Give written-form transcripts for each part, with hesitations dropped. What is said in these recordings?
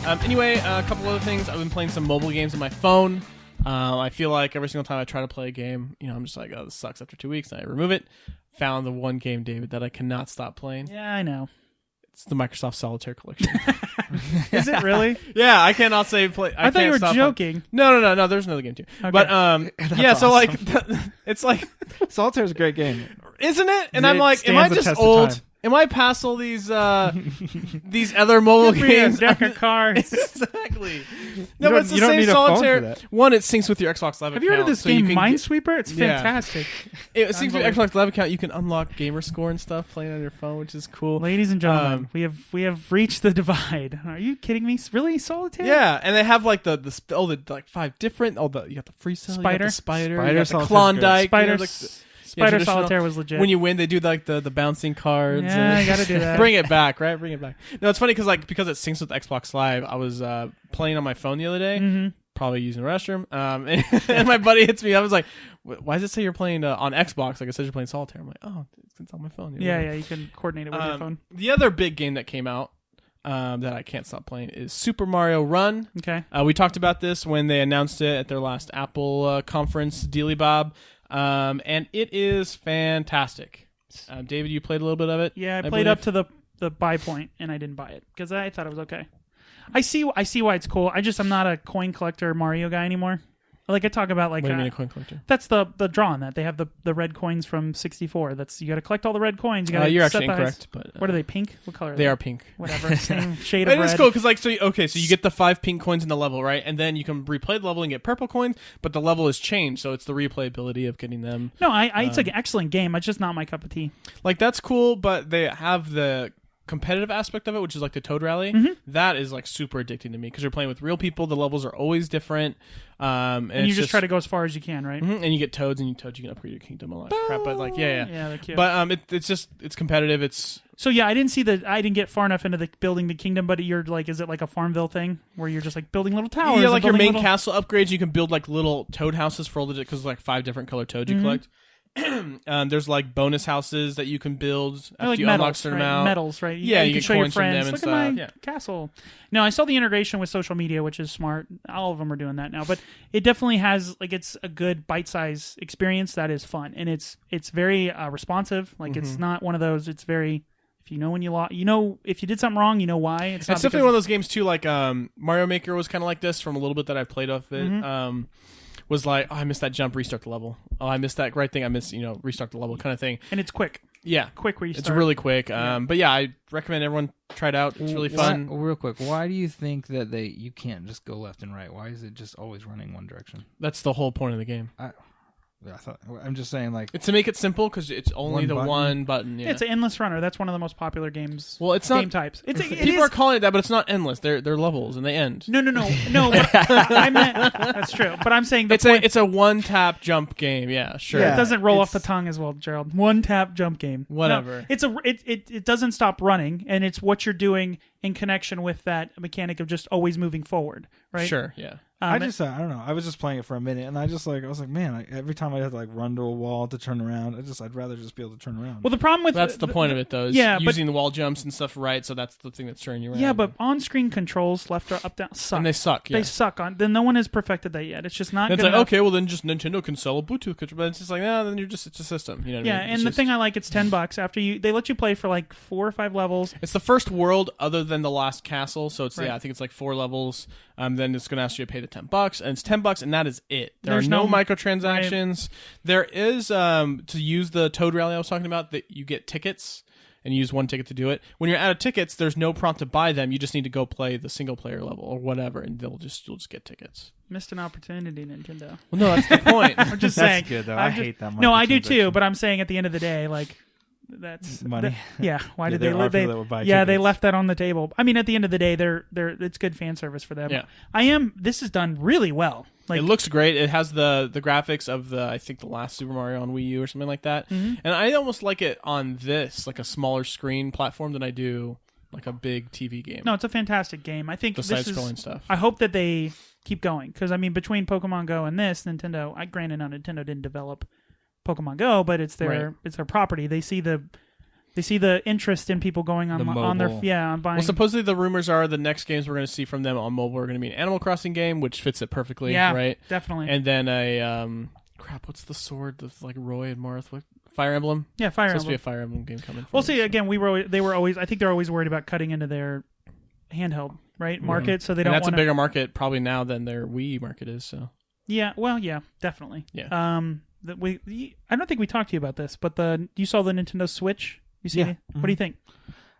Anyway, a couple other things. I've been playing some mobile games on my phone. I feel like every single time I try to play a game, I'm just like, oh, this sucks after 2 weeks, and I remove it. Found the one game, David, that I cannot stop playing. Yeah, I know. It's the Microsoft Solitaire Collection. Is it really? Yeah, I cannot say play. I thought you were joking. No. There's another game too. Okay. But yeah, so awesome. like, it's like, Solitaire's a great game. isn't it? And It I'm like, am I stands the just test of old? time. Am I past all these other mobile games? Deck of cards. Exactly. No, but it's the you don't same need a phone for Solitaire. that. One, it syncs with your Xbox Live Have account. you heard of this so you game, can Minesweeper? It's Yeah. fantastic. It syncs with your Xbox Live account. You can unlock gamer score and stuff playing on your phone, which is cool. Ladies and gentlemen, we have reached the divide. Are you kidding me? Really, Solitaire? Yeah, and they have like the 5 different. You got the free cell, you got the Spider you got the Solitaire's Klondike, Spider, Spider traditional- Solitaire was legit. When you win, they do like the bouncing cards. Yeah, and you gotta do that. Bring it back, right? Bring it back. No, it's funny because it syncs with Xbox Live. I was playing on my phone the other day, probably using the restroom, and my buddy hits me. I was like, "Why does it say you're playing on Xbox? Like it says you're playing Solitaire." I'm like, "Oh, it's on my phone." Yeah, you can coordinate it with your phone. The other big game that came out that I can't stop playing is Super Mario Run. Okay. We talked about this when they announced it at their last Apple conference, Dealy Bob, and it is fantastic. David, you played a little bit of it? Yeah, I played believe? up to the buy point, and I didn't buy it because I thought it was okay. I see why it's cool. I'm not a coin collector Mario guy anymore. Like I talk about, like What do you mean a coin collector? that's the draw on that. They have the red coins from 64. That's you got to collect all the red coins. You got You're actually incorrect. But What are they? Pink? What color? Are They are pink. Whatever. Same shade of It red. is cool because so you get the 5 pink coins in the level, right? And then you can replay the level and get purple coins, but the level is changed, so it's the replayability of getting them. No, it's like an excellent game. It's just not my cup of tea. Like that's cool, but they have the competitive aspect of it, which is like the Toad Rally. That is like super addicting to me because you're playing with real people. The levels are always different, and And you it's just try to go as far as you can, right? and you get toads, and you can upgrade your kingdom a lot of crap. But like, yeah. Yeah, they're cute. But it's competitive. It's So yeah, I didn't get far enough into the building the kingdom, but you're like, is it like a Farmville thing where you're just like building little towers? yeah, like your main little... castle upgrades. You can build like little toad houses for all the because like 5 different color toads you collect. There's like bonus houses that you can build after like you medals, unlock certain right? amount. Medals, right? Yeah, you you can get show your coins from them friends. and Look stuff, at my yeah. castle. No, I saw the integration with social media, which is smart. All of them are doing that now, but it definitely has like it's a good bite-sized experience that is fun, and it's very responsive. Like it's not one of those. It's very. If you know when you lost, if you did something wrong, you know why. It's not definitely one of those games too. Like Mario Maker was kind of like this from a little bit that I've played of it. Was like, oh, I missed that jump, restart the level. Oh, I missed that right thing. I missed, restart the level kind of thing. and it's quick. Yeah, Quick where you start. it's really quick. But yeah, I recommend everyone try it out. It's really fun. Real quick, why do you think that you can't just go left and right? Why is it just always running one direction? That's the whole point of the game. I'm just saying, like, It's to make it simple because it's only one button. Yeah. It's an endless runner. That's one of the most popular games. Well, it's game not types. People are calling it that, but it's not endless. They're levels and they end. No. But I meant that's true. But I'm saying It's a one tap jump game. Yeah, sure. it doesn't roll off the tongue as well, Gerald. One tap jump game. Whatever. No, it doesn't stop running, and it's what you're doing in connection with that mechanic of just always moving forward, right? Sure. Yeah. I don't know. I was just playing it for a minute, and I was like, man, every time I had to like run to a wall to turn around, I'd rather just be able to turn around. Well, the problem with That's the point of it, though. Is using the wall jumps and stuff right. So that's the thing that's turning you around. Yeah, but on-screen controls, left or up, down, suck. And they suck. Yeah. They suck. Then no one has perfected that yet. It's just not. And it's good like enough. okay, well then just Nintendo can sell a Bluetooth controller, but it's just like then it's a system. You know what I mean? And the thing I like, it's $10 after they let you play for like 4 or 5 levels. It's the first world other than the last castle, so it's Right. I think it's like 4 levels. Then it's going to ask you to pay the $10, and it's $10, and that is it. There's There's no no- microtransactions. There is to use the Toad Rally I was talking about that you get tickets. And you use one ticket to do it. When you're out of tickets, there's no prompt to buy them. You just need to go play the single player level or whatever, and you'll just get tickets. Missed an opportunity, Nintendo. Well, no, that's the point. I'm just That's saying. good though. I hate that. No, I do too. microtransaction. But I'm saying at the end of the day, like that's Money. yeah. Why Yeah, did there they? are people that would buy They tickets. left that on the table. I mean, at the end of the day, they're it's good fan service for them. Yeah. This is done really well. Like it looks great. It has the graphics of I think the last Super Mario on Wii U or something like that. And I almost like it on this, like a smaller screen platform than I do like a big TV game. no, it's a fantastic game. I think the this side-scrolling is. stuff. I hope that they keep going because I mean, between Pokemon Go and this, Nintendo. Granted, now Nintendo didn't develop Pokemon Go, but it's their property. They see the They see the interest in people going on their mobile. on buying. Well, supposedly the rumors are the next games we're going to see from them on mobile are going to be an Animal Crossing game, which fits it perfectly, yeah, right? definitely. And then a what's the sword that's like Roy and Marth? What? Fire Emblem. Yeah, Fire Supposed Emblem. to be a Fire Emblem game coming. Well, see, again, they were always. I think they're always worried about cutting into their handheld market, so they don't. And that's wanna, a bigger market probably now than their Wii market is. So yeah, well, yeah, definitely. Yeah. I don't think we talked to you about this, but you saw the Nintendo Switch. You see? Yeah. What do you think?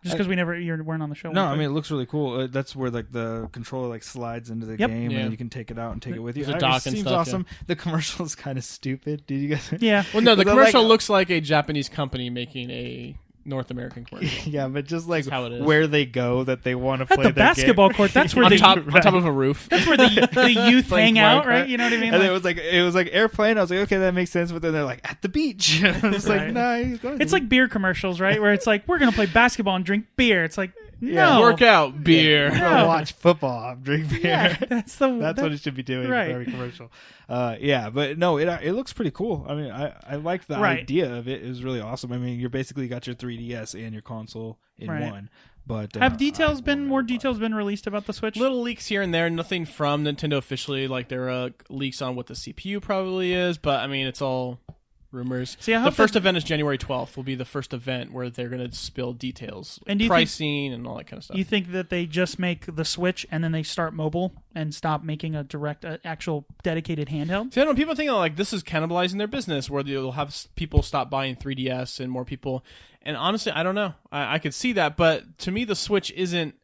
Just because you weren't on the show. No, I mean it looks really cool. That's where like the controller like slides into the game, Yeah. and you can take it out and take it with you. There's a dock it and seems stuff, awesome. The commercial is kind of stupid. Did you guys? Yeah. well, no, the They're commercial like- looks like a Japanese company making a North American commercial. Yeah, but just like That's how it is. where they go that they want to At play the basketball court, that's where on top of a roof. that's where the youth Playing hang out, Mario Kart. right? You know what I mean? And Like, it was like airplane. I was like, okay, that makes sense. But then they're like at the beach. It's Right. like, nah, he's going. it's like beer commercials, right? Where it's like we're gonna play basketball and drink beer. It's like Yeah. no, Workout, beer. We're gonna watch football, drink beer. Yeah, that's That's what it should be doing right. for every commercial. Yeah, but no, it looks pretty cool. I mean, I like the Right. idea of it. It was really awesome. I mean, you're basically got your 3DS and your console in Right. one. But Have more details been released about the Switch? Little leaks here and there, nothing from Nintendo officially. Like there are leaks on what the CPU probably is, but I mean it's all rumors. See, I the hope first event is January 12th. Will be the first event where they're going to spill details, And do you pricing, and all that kind of stuff. You think that they just make the Switch and then they start mobile and stop making a direct, actual dedicated handheld? See, I don't know. People think like this is cannibalizing their business, where you'll have people stop buying 3DS and more people. And honestly, I don't know. I could see that, but to me, the Switch isn't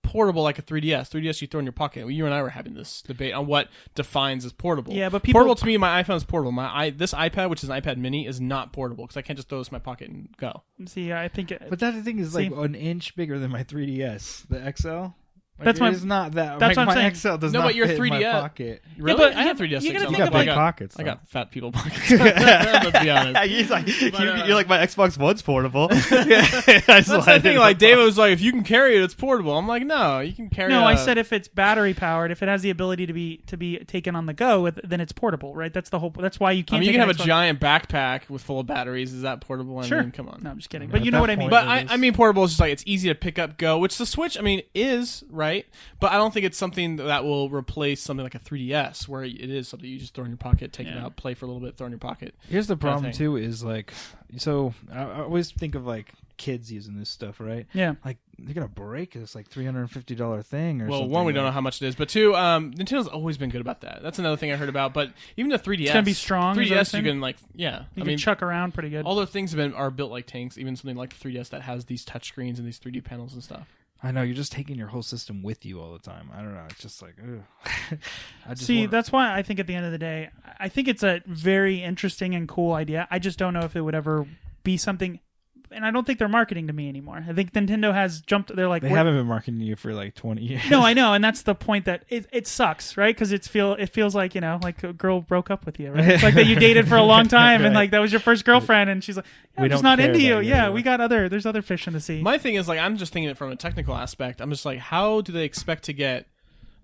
portable like a 3DS. 3DS you throw in your pocket. You and I were having this debate on what defines as portable. Yeah, but people... Portable to me, my iPhone is portable. This iPad, which is an iPad Mini, is not portable because I can't just throw this in my pocket and go. See, I think... But that thing is like See? an inch bigger than my 3DS, the XL. Like, That's my- it's not that. that's like, what I'm my saying. XL does No, not but your fit in my 3DS pocket. Really? but I have 3DS. you gotta XL. think You got about big it. pockets. I though. got fat people pockets. Let's be honest. He's like, But, you're like my Xbox One's portable. That's the thing. Like David was like, if you can carry it, it's portable. I'm like, no, you can carry. No, I said if it's battery powered, if it has the ability to be taken on the go, then it's portable, right? That's the whole. That's why you can't. I mean, you take can an have a Xbox- giant backpack with full of batteries. Is that portable? I Sure. mean, come on. No, I'm just kidding. Yeah, But at you know that what I mean. point- But I mean, portable is just like it's easy to pick up, go. Which the Switch, I mean, is right. But I don't think it's something that will replace something like a 3DS, where it is something you just throw in your pocket, take it Yeah. out, play for a little bit, throw in your pocket. Here's the kind of problem thing. too: is like, so I always think of like kids using this stuff, right? Yeah. Like they're gonna break this like $350 thing or Well, something. one, we don't know like- how much it is, but two, Nintendo's always been good about that. That's another thing I heard about. But even the 3DS, It's gonna be strong, is that 3DS, what you you're can like, yeah. You I can mean, chuck around pretty good. all the things are built like tanks. Even something like the 3DS that has these touch screens and these 3D panels and stuff. I know you're just taking your whole system with you all the time. I don't know. It's just like, ugh. I just See, want- that's why I think at the end of the day, I think it's a very interesting and cool idea. I just don't know if it would ever be something, and I don't think they're marketing to me anymore. I think Nintendo has jumped. They're like, they haven't been marketing you for like 20 years. no, I know, and that's the point that it sucks, right? Because it feels like like a girl broke up with you, right? It's like that you dated for a long time, and Right. like that was your first girlfriend, and she's like, We I'm just don't not care into you. about you Yeah, anymore. there's other fish in the sea. My thing is like I'm just thinking it from a technical aspect. I'm just like, how do they expect to get?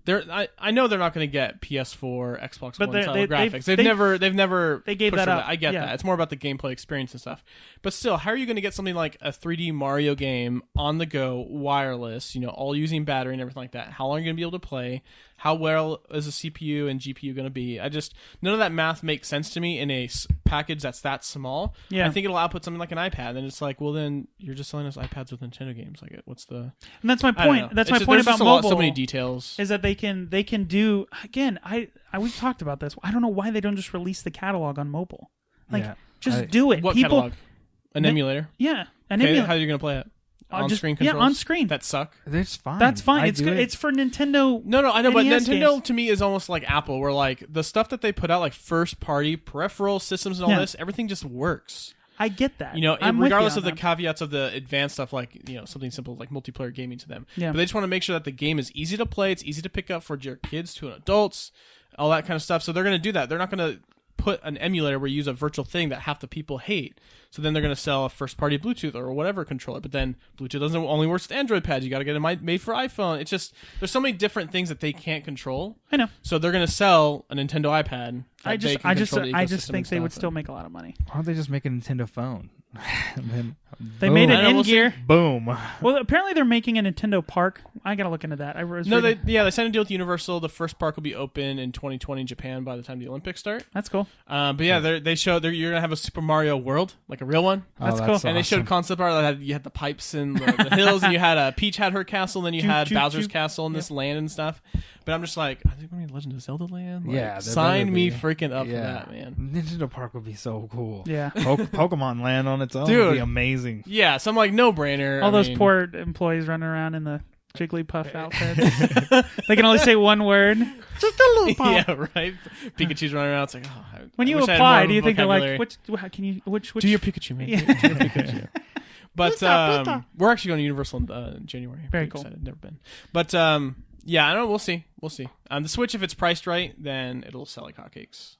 I know they're not going to get PS4, Xbox But One style they've graphics. gave They've never. They gave pushed that for up. I get Yeah. that. It's more about the gameplay experience and stuff. But still, how are you going to get something like a 3D Mario game on the go, wireless? All using battery and everything like that. How long are you going to be able to play? How well is the CPU and GPU going to be? None of that math makes sense to me in a package that's that small. Yeah. I think it'll output something like an iPad, and it's like, well, then you're just selling us iPads with Nintendo games. Like, what's the? And that's my I don't point. know. That's It's my just- point there's about just a lot, mobile. so many details. Is that they can do again? I we've talked about this. I don't know why they don't just release the catalog on mobile. Like, Yeah. just do it. What People, catalog? An emulator. yeah, an Okay, emulator. how are you going to play it? On screen yeah, controls? on screen. That suck. That's fine. That's fine. I It's do good. it. It's for Nintendo. No, I know, but NES Nintendo games. to me is almost like Apple, where like the stuff that they put out, like first party peripheral systems and all Yeah. this, everything just works. I get that. And I'm with you regardless on of the that. caveats of the advanced stuff, like something simple like multiplayer gaming to them. Yeah. But they just want to make sure that the game is easy to play, it's easy to pick up for your kids to adults, all that kind of stuff. So they're going to do that. They're not going to put an emulator where you use a virtual thing that half the people hate. So then they're going to sell a first-party Bluetooth or whatever controller. But then Bluetooth doesn't only works with Android pads. You got to get it made for iPhone. It's just there's so many different things that they can't control. I know. So they're going to sell a Nintendo iPad. I just think they would still make a lot of money. Why don't they just make a Nintendo phone? And then They made Boom. an I know, we'll in-gear. Boom. Well, apparently they're making a Nintendo Park. I gotta look into that. They signed a deal with Universal. The first park will be open in 2020 in Japan by the time the Olympics start. That's cool. But yeah, they showed you're gonna have a Super Mario World, like a real one. That's cool. And they showed concept art that you had the pipes and the hills, and you had Peach had her castle, and then you had Bowser's castle and this land and stuff. But I'm just like, I think we're gonna Legend of Zelda land. Like, Yeah, sign me freaking up for that, man. Nintendo Park would be so cool. Yeah. Pokemon Land on its own Dude. would be amazing. Yeah, so I'm like, no brainer. All those poor employees running around in the Jigglypuff outfits. They can only say one word. Just a little pop. Yeah, right. Pikachu's running around. It's like, When I you wish I had apply, more do you of a think they're like, vocabulary. how can you, which? Do your Pikachu, man. Yeah. Do your Pikachu. But Pita. we're actually going to Universal in January. Very Pretty cool. excited. Never been. But yeah, I don't know. We'll see. We'll see. The Switch, if it's priced right, then it'll sell like hotcakes.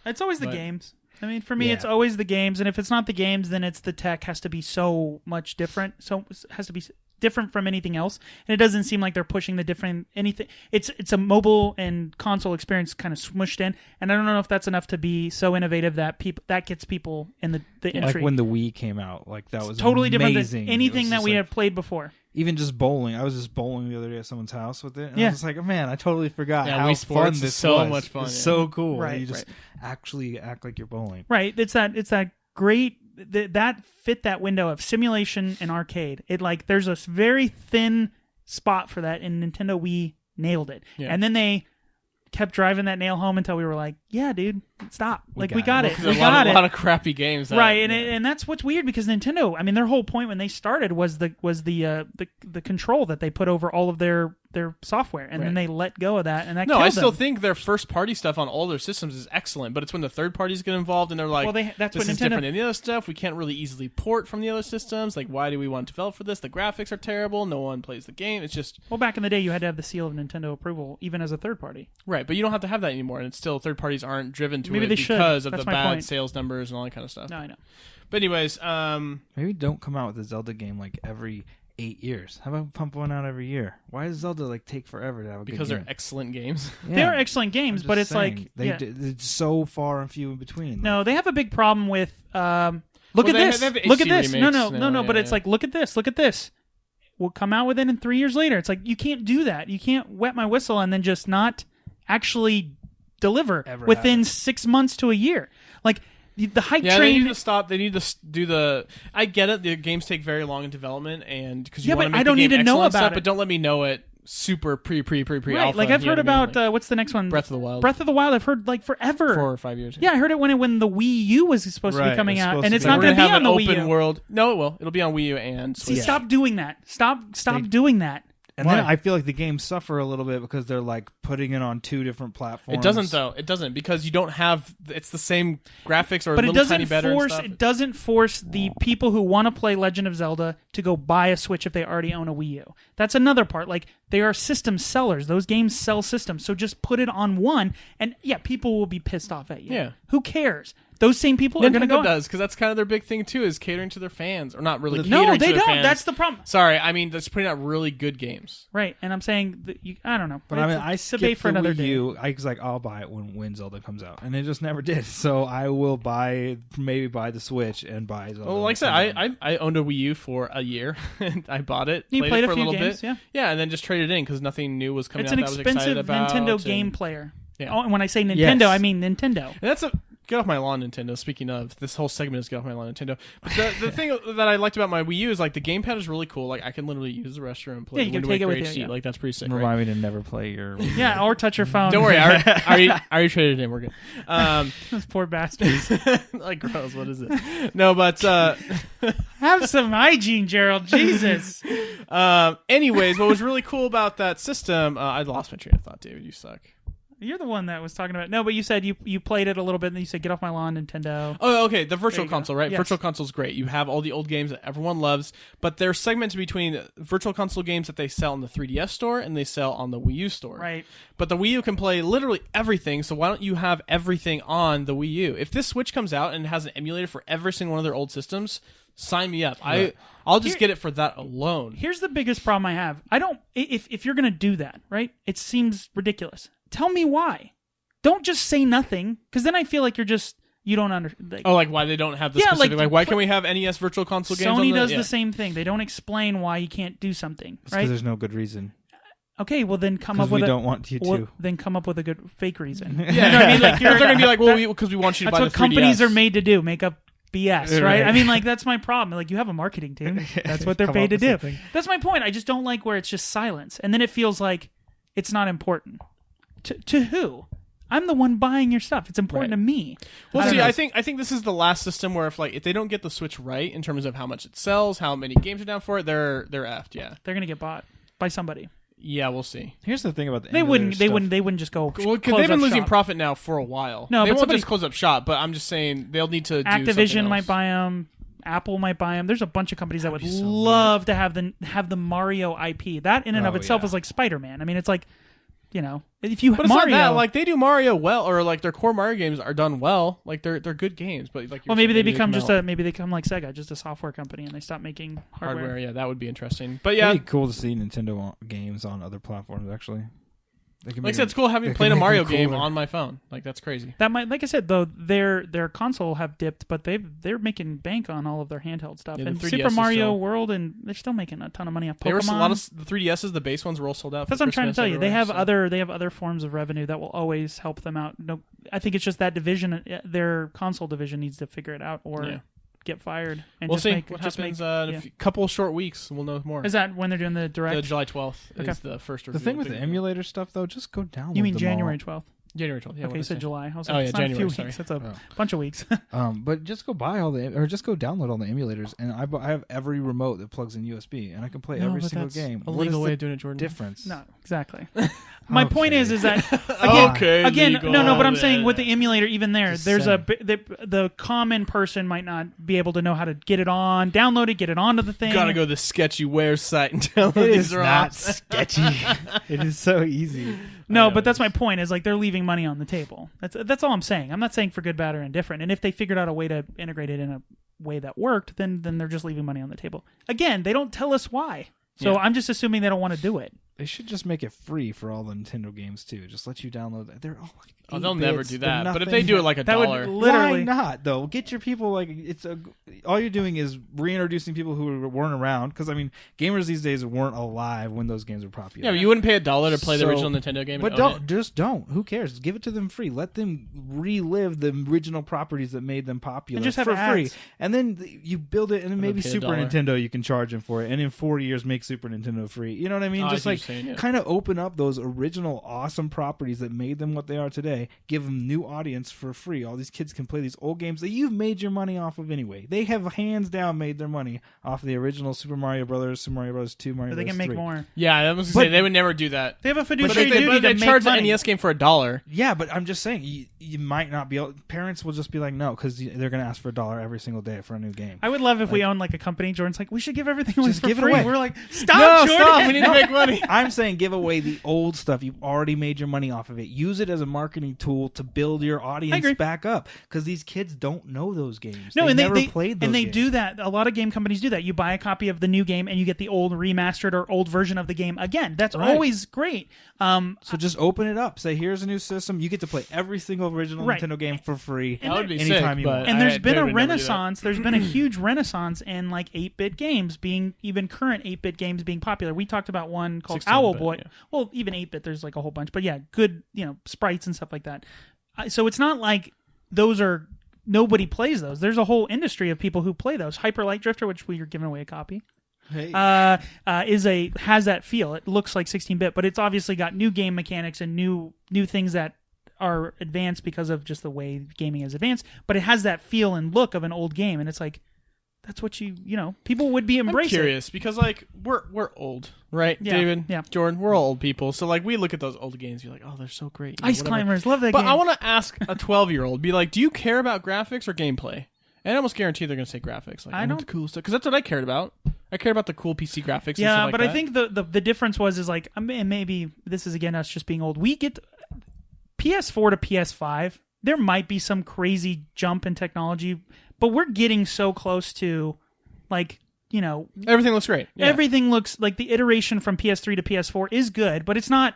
It's always the But- games. I mean, for me, Yeah. it's always the games, and if it's not the games, then it's the tech has to be so much different. So it has to be different from anything else, and it doesn't seem like they're pushing the different anything. It's a mobile and console experience kind of smushed in, and I don't know if that's enough to be so innovative that that gets people in the entry. Like when the Wii came out, like that was totally different amazing. than It anything was that just we like- have played before. Even just bowling. I was just bowling the other day at someone's house with it. And Yeah. I was just like, man, I totally forgot Yeah, how Wii Sports fun is this so was. much fun, It's yeah. so cool. Right, You just actually act like you're bowling. Right. It's that great that fit that window of simulation and arcade. It like there's a very thin spot for that, and Nintendo Wii nailed it. Yeah. And then they kept driving that nail home until we were like, yeah, dude, stop. We got it. There's We a got lot it. of crappy games. That, Right, and that's what's weird because Nintendo. I mean, their whole point when they started was the control that they put over all of their software, and then Right. they let go of that, and that No, killed I still them. think their first party stuff on all their systems is excellent, but it's when the third parties get involved and they're like, Well, that's this what is Nintendo- different than the other stuff. We can't really easily port from the other systems. Like, why do we want to develop for this? The graphics are terrible. No one plays the game. It's just Well, back in the day, you had to have the seal of Nintendo approval, even as a third party. right, but you don't have to have that anymore. And it's still third parties aren't driven to Maybe it they should. because of That's the my bad point. sales numbers and all that kind of stuff. No, I know. But anyways, Maybe don't come out with a Zelda game like every 8 years. How about pump one out every year? Why does Zelda like take forever to have a because good they're game? excellent games. They are excellent games, I'm but just it's saying, like they yeah. it's so far and few in between. No, they have a big problem with look Well, at they this. have Look at HD this. No, remakes no, now, no, no, yeah, but it's yeah. like look at this. Look at this. We'll come out with it in 3 years later. It's like you can't do that. You can't wet my whistle and then just not actually deliver Ever within happen. 6 months to a year. Like the hype Yeah, they train. need to stop. They need to do the. I get it. The games take very long in development, and because you Yeah, want to but make I don't the game need to know excellent about stuff, it. but don't let me know it super pre right, alpha. like I've you know heard what I mean? about Like, what's the next one? Breath of the Wild. Breath of the Wild. I've heard like forever. 4 or 5 years. Yeah, I heard it when the Wii U was supposed to be Right, coming it's out, supposed and to it's be. not We're going to gonna be have on the an Wii open U. world. No, it will. It'll be on Wii U and See, Switch. stop doing that. Stop They- doing that. And Why? then I feel like the games suffer a little bit because they're like putting it on 2 different platforms. It doesn't though. It doesn't because you don't have. It's the same graphics or But a it little doesn't tiny better. and force stuff. it doesn't force the people who want to play Legend of Zelda to go buy a Switch if they already own a Wii U. That's another part. Like they are system sellers. Those games sell systems. So just put it on one, and yeah, people will be pissed off at you. Yeah. Who cares? Those same people are going to Nintendo go. does because that's kind of their big thing too, is catering to their fans, or not really. No, catering they to their don't. Fans. That's the problem. Sorry, I mean that's putting out really good games. Right, and I'm saying that I don't know. But I mean, I it's a debate skipped for the another Wii day. U. I was like, I'll buy it when Zelda comes out, and it just never did. So I will maybe buy the Switch and buy Zelda. Well, like I said, I owned a Wii U for a year, and I bought it. You played it for a few little games, bit, yeah. and then just traded it in because nothing new was coming It's out an that I was excited expensive about. Nintendo and- game player. Yeah. Oh, and when I say Nintendo, Yes. I mean Nintendo. And that's a get off my lawn, Nintendo. Speaking of, this whole segment is get off my lawn, Nintendo. But the thing that I liked about my Wii U is like the gamepad is really cool. Like I can literally use the restroom and play. Yeah, you can Wind take it Waker with you, HD. yeah. Like that's pretty sick. Right? Remind me to never play your. Yeah, or touch your phone. Don't worry, I already traded it in. We're good. Those poor bastards. Like gross. What is it? No, but Have some hygiene, Gerald. Jesus. anyways, what was really cool about that system? I lost my train of thought, David. You suck. You're the one that was talking about. No, but you said you played it a little bit, and then you said, "Get off my lawn, Nintendo." Oh, okay. The There Virtual you go. Console, right? Yes. Virtual Console's great. You have all the old games that everyone loves, but they're segmented between Virtual Console games that they sell in the 3DS store and they sell on the Wii U store. Right. But the Wii U can play literally everything, so why don't you have everything on the Wii U? If this Switch comes out and it has an emulator for every single one of their old systems, sign me up. Right. I'll just get it for that alone. Here's the biggest problem I have. I don't. If you're gonna do that, right? It seems ridiculous. Tell me why. Don't just say nothing, because then I feel like you're just You don't understand. Like why they don't have the specific... Like, why can't we have NES Virtual Console games Sony on does the same thing. They don't explain why you can't do something, right? Because there's no good reason. Okay, well then come up with we don't want you to. Then come up with a good fake reason. Yeah, you know what I mean? Like, they're going to be like, well, because we want you to buy the 3DS. That's what companies are made to do, make up BS, right? Right. I mean, like, that's my problem. Like, you have a marketing team. That's what they're paid to do. Something. That's my point. I just don't like where it's just silence. And then it feels like it's not important. To who? I'm the one buying your stuff. It's important to me. Well, I think this is the last system where if they don't get the Switch right in terms of how much it sells, how many games are down for it, they're effed. Yeah, they're gonna get bought by somebody. Yeah, we'll see. Here's the thing about the they wouldn't just go. Well, because they've been losing profit now for a while. No, they but won't just close up shop. But I'm just saying they'll need to. Activision might buy them. Apple might buy them. There's a bunch of companies that would love to have the Mario IP. That in and of itself is like Spider-Man. I mean, it's like, you know, if you but Mario, it's not that. Like they do Mario well, or like their core Mario games are done well. Like they're good games, but like maybe they become like Sega, just a software company, and they stop making hardware. Yeah, that would be interesting. But yeah, it'd be cool to see Nintendo games on other platforms. Actually, like I said, it's cool having played a Mario game on my phone. Like that's crazy. That might, like I said, though, their console have dipped, but they're making bank on all of their handheld stuff. Yeah, and 3DS Super Mario World, and they're still making a ton of money off Pokemon. There were a lot of the 3DSs, the base ones were all sold out. That's what I'm trying to tell you. They have other forms of revenue that will always help them out. No, I think it's just that division, their console division, needs to figure it out or get fired. And we'll see what happens in a couple short weeks. We'll know more. Is that when they're doing the direct? The July 12th is the first review. The thing with the emulator stuff, though, just go download. You mean January 12th? January 12th. Yeah, okay, you said July. I was like, it's January. Not a few weeks. That's a bunch of weeks. But just go just go download all the emulators, and I have every remote that plugs in USB, and I can play every single game. A legal way of doing it, Jordan. Difference? No, exactly. My point is that again, but I'm saying with the emulator, even there's the common person might not be able to know how to get it on, download it, get it onto the thing. Gotta go to the sketchy Wear site and download it. It is not sketchy. It is so easy. No, but that's my point. Is like they're leaving money on the table. That's all I'm saying. I'm not saying for good, bad, or indifferent. And if they figured out a way to integrate it in a way that worked, then they're just leaving money on the table. Again, they don't tell us why. So I'm just assuming they don't want to do it. They should just make it free for all the Nintendo games too. Just let you download that. They're all like they'll never do that. But if they do it like $1, that would literally... Why not though? Get your people all you're doing is reintroducing people who weren't around. Because I mean, gamers these days weren't alive when those games were popular. Yeah, but you wouldn't pay $1 to play the original Nintendo game. But don't. Who cares? Give it to them free. Let them relive the original properties that made them popular and just have for ads. free. And then you build it, and then maybe Super Nintendo you can charge them for it. And in 40 years, make Super Nintendo free. You know what I mean? Just like kind of open up those original awesome properties that made them what they are today. Give them new audience for free. All these kids can play these old games that you've made your money off of anyway. They have hands down made their money off of the original Super Mario Brothers, Super Mario Bros. 2, Mario Bros. 3. They can make more. Yeah, I was going to say they would never do that. They have a fiduciary duty to they make charge money. the NES game for $1. Yeah, but I'm just saying you might not be able. Parents will just be like, no, because they're going to ask for $1 every single day for a new game. I would love if we owned like a company. Jordan's like, we should give everything away for give free. It away. We're like, stop, Jordan. We need to make money. I'm saying give away the old stuff. You've already made your money off of it. Use it as a marketing tool to build your audience back up, because these kids don't know those games. No, they and never played those and they games. do that. A lot of game companies do that. You buy a copy of the new game and you get the old remastered or old version of the game again. That's always great. So just open it up. Say, here's a new system. You get to play every single original Nintendo game for free. That would be anytime sick, you want. And there's been a renaissance. There's been a huge renaissance in like 8-bit games even current 8-bit games being popular. We talked about one called Owl Boy. Yeah. Well, even 8-bit, there's like a whole bunch. But yeah, good, sprites and stuff like that. So it's not like those are nobody plays those. There's a whole industry of people who play those. Hyper Light Drifter, which we are giving away a copy. Hey. Has that feel. It looks like 16-bit, but it's obviously got new game mechanics and new things that are advanced because of just the way gaming is advanced. But it has that feel and look of an old game, and it's like that's what people would be embracing. I'm curious because like we're old, right, David? Yeah, Jordan, we're all old people, so like we look at those old games, you're like, oh, they're so great. Ice Climbers, love that game. But I want to ask a 12-year-old, be like, do you care about graphics or gameplay? And I almost guarantee they're going to say graphics. Like, I don't the cool stuff because that's what I cared about. I cared about the cool PC graphics. Yeah, and stuff like but that. I think the difference is like, and maybe this is again us just being old. We get PS4 to PS5. There might be some crazy jump in technology, but we're getting so close to, like, everything looks great. Yeah. Everything looks like the iteration from PS3 to PS4 is good, but it's not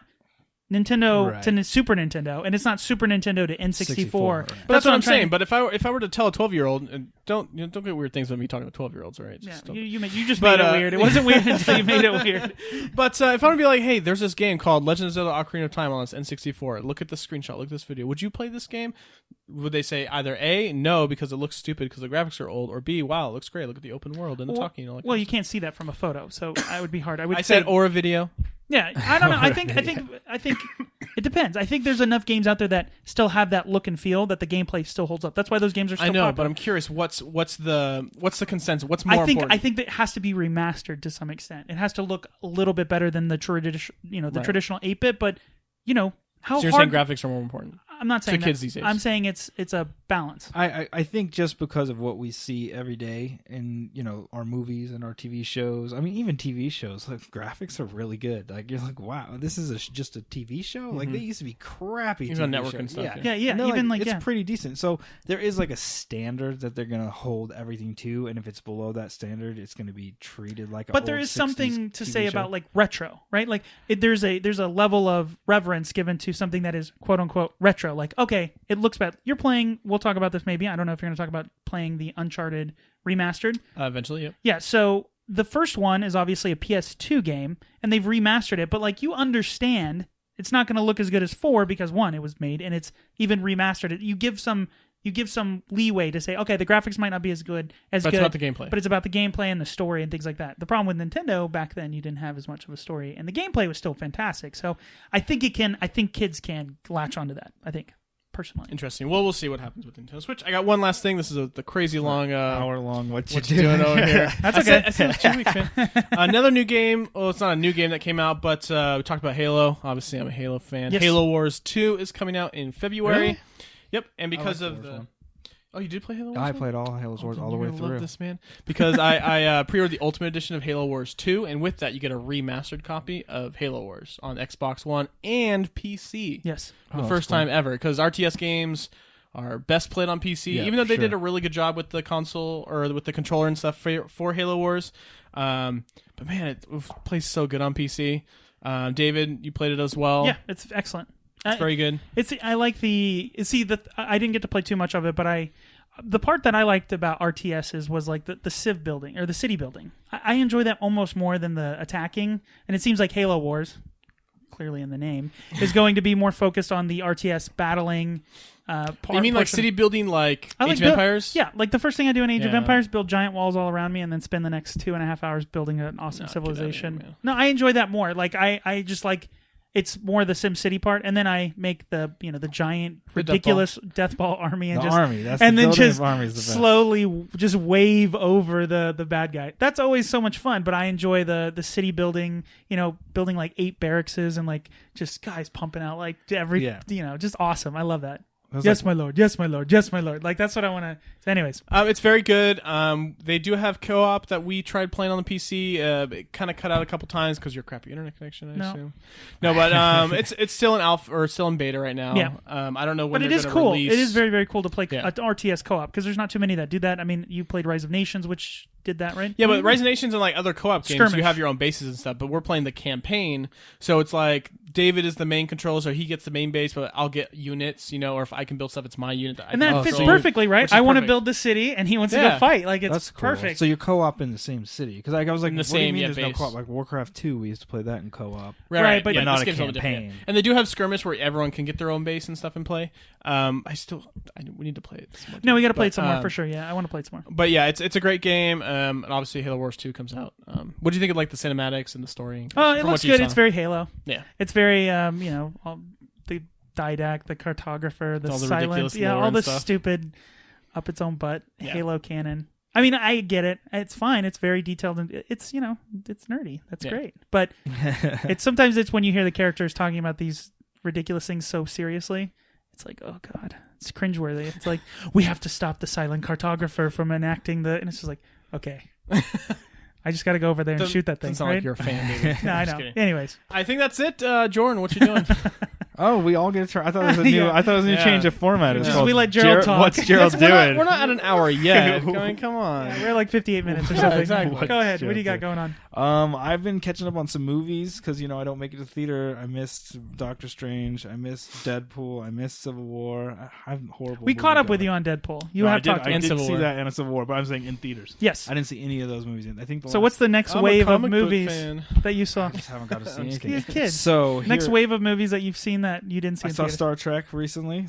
Nintendo to Super Nintendo, and it's not Super Nintendo to N64. 64, right. But that's what I'm saying. But if I were to tell a 12-year-old, and don't get weird things about me talking to 12-year-olds, right? Yeah, you just made it weird. It wasn't weird until you made it weird. But if I were to be like, hey, there's this game called Legend of Zelda: Ocarina of Time on this N64. Look at the screenshot. Look at this video. Would you play this game? Would they say either A, no, because it looks stupid because the graphics are old, or B, wow, it looks great. Look at the open world and the talking. Well, you can't see that from a photo, so I would be hard. I said or a video. Yeah, I don't know. I think it depends. I think there's enough games out there that still have that look and feel that the gameplay still holds up. That's why those games are still popular. But I'm curious. What's the consensus? What's more important? I think that it has to be remastered to some extent. It has to look a little bit better than the traditional 8-bit. But how so you're hard? Saying graphics are more important. I'm not saying to kids these days. I'm saying it's a balance. I think just because of what we see every day in our movies and our TV shows. I mean, even TV shows, like graphics are really good. Like you're like, wow, this is just a TV show. Like they used to be crappy. Even on network and stuff. Yeah. Even it's pretty decent. So there is like a standard that they're gonna hold everything to, and if it's below that standard, it's gonna be treated like. But there is something to say about like retro, right? Like there's a level of reverence given to something that is quote unquote retro. Like, okay, it looks bad. You're playing, we'll talk about this maybe. I don't know if you're going to talk about playing the Uncharted remastered. Eventually, yep. Yeah, so the first one is obviously a PS2 game, and they've remastered it, but like you understand it's not going to look as good as 4 because 1, it was made, and it's even remastered. You give some leeway to say, okay, the graphics might not be as good but it's about the gameplay. But it's about the gameplay and the story and things like that. The problem with Nintendo back then, you didn't have as much of a story, and the gameplay was still fantastic. So I think kids can latch onto that. I think personally. Interesting. Well, we'll see what happens with Nintendo Switch. I got one last thing. This is the crazy long hour long. What you doing over here? That's okay. I said it was 2 weeks, man. Another new game. Well, it's not a new game that came out, but we talked about Halo. Obviously, I'm a Halo fan. Yes. Halo Wars 2 is coming out in February. Really? Yep, and because like of the the. one. Oh, you did play Halo Wars? I played all Halo Wars all the way through. Love this, man, because I pre-ordered the Ultimate Edition of Halo Wars 2, and with that, you get a remastered copy of Halo Wars on Xbox One and PC. Yes, for the first time ever, because RTS games are best played on PC, even though they did a really good job with the console or with the controller and stuff for Halo Wars. But man, it plays so good on PC. David, you played it as well. Yeah, it's excellent. It's very good. I like I didn't get to play too much of it, but the part that I liked about RTSs was like the civ building or the city building. I enjoy that almost more than the attacking, and it seems like Halo Wars, clearly in the name, is going to be more focused on the RTS battling. You mean like city building, like Age of Empires? Yeah, like the first thing I do in Age of Empires, build giant walls all around me, and then spend the next 2.5 hours building an awesome civilization. Here, no, I enjoy that more. Like I just like. It's more the SimCity part, and then I make the giant ridiculous death ball army and just slowly just wave over the bad guy. That's always so much fun. But I enjoy the city building, building like 8 barracks and like just guys pumping out like just awesome. I love that. Yes, my lord. Yes, my lord. Yes, my lord. Like that's what I want to. So anyways, it's very good. They do have co-op that we tried playing on the PC. It kind of cut out a couple times because your crappy internet connection. I assume. No, but it's still in alpha or still in beta right now. Yeah. I don't know when. But it is cool. Release. It is very very cool to play an RTS co-op because there's not too many that do that. I mean, you played Rise of Nations, which did that, right? Yeah, but Rise of Nations and like other co-op games, you have your own bases and stuff. But we're playing the campaign, so it's like David is the main controller, so he gets the main base, but I'll get units, or if I can build stuff, it's my unit. And that fits perfectly, right? I want to build the city, and he wants to go fight. Like it's perfect. So you're co-op in the same city because I was like, the same, there's base. no co-op? Like Warcraft 2, we used to play that in co-op, right? But not a campaign. And they do have skirmish where everyone can get their own base and stuff and play. We need to play it some more. No, we got to play it some more for sure. Yeah, I want to play it some more. But yeah, it's a great game. And obviously Halo Wars 2 comes out. What do you think of like the cinematics and the story? It looks good. It's very Halo. Yeah, it's very all the didact, the cartographer, the silence, all the stupid up its own butt Halo canon. I mean, I get it. It's fine. It's very detailed and it's it's nerdy. That's great. But sometimes it's when you hear the characters talking about these ridiculous things so seriously. It's like, oh god, it's cringeworthy. It's like we have to stop the silent cartographer from enacting and it's just like, okay. I just got to go over there and shoot that thing. Doesn't sound like you're a fan, David. No, I know. Kidding. Anyways, I think that's it. Jordan, what you doing? Oh, we all get a turn. I thought it was a new. Yeah. I thought it was a new change of format. It's Just called we let Gerald talk. What's Gerald doing? We're not at an hour yet. I mean, come on. We're like 58 minutes or Yeah, something. exactly. Go ahead. What do you got Gerald going on? I've been catching up on some movies because I don't make it to theater. I missed Doctor Strange. I missed Deadpool. I missed Civil War. I'm horrible. We caught up with you on Deadpool. You have talked. I did Civil see War. that and Civil War, but I'm saying in theaters. Yes. I didn't see any of those movies. I think. So what's the next I'm a wave of comic book movies fan. that you saw? I just haven't got to see I'm just anything. You're a kid. So Next here- wave of movies that you've seen that you didn't see I in saw theaters. Star Trek recently.